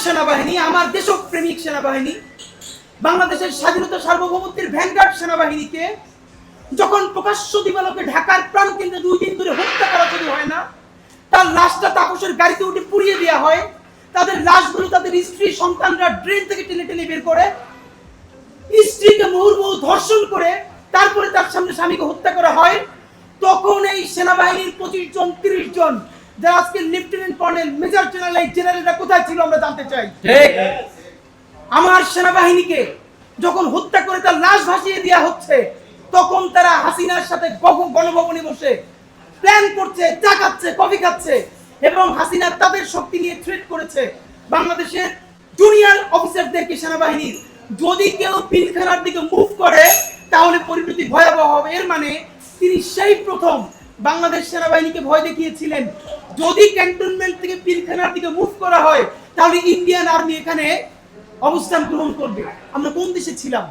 সেনাবাহিনী, আমার দেশপ্রেমিক সেনাবাহিনী, বাংলাদেশের স্বাধীনতা সার্বভৌমত্বের ভ্যানগার্ড সেনাবাহিনীকে যখন প্রকাশ্য দিবালোকে ঢাকার প্রাণকেন্দ্রে 2 দিন ধরে হত্যা করা শুরু হয় না, তার লাশটা তাপসের গাড়িতে উঠে পুড়িয়ে দেওয়া হয়, তাদের লাশগুলো তাদের স্ত্রী সন্তানরা ড্রেন থেকে টেনে টেনে বের করে, স্ত্রীকে মুহুর্মুহু ধর্ষণ করে তারপরে তার সামনে স্বামীকে হত্যা করা হয়, তখন এই সেনাবাহিনীর 25 জন 30 জন যারা আজকে লেফটেন্যান্ট কর্নেল, মেজর জেনারেল, এই জেনারেলরা কোথায় ছিল আমরা জানতে চাই। আমার সেনাবাহিনীকে যখন হত্যা করে তার লাশ ভাসিয়ে দেওয়া হচ্ছে, তখন তারা হাসিনার সাথে গণভবনে বসে প্ল্যান করছে, চা খাচ্ছে, কফি খাচ্ছে, এবং হাসিনা তাদের শক্তি নিয়ে থ্রেট করেছে বাংলাদেশের জুনিয়র অফিসারদেরকে সেনাবাহিনীর, যদি কেউ পিলখানার দিকে মুভ করে তাহলে পরিণতি ভয়াবহ হবে। এর মানে তিনি সেই প্রথম বাংলাদেশ সেনাবাহিনীকে ভয় দেখিয়েছিলেন, যদি ক্যান্টনমেন্ট থেকে পিলখানার দিকে মুভ করা হয় তাহলে ইন্ডিয়ান আর্মি এখানে অবস্থান গ্রহণ করবে। আমরা কোন দেশে ছিলাম?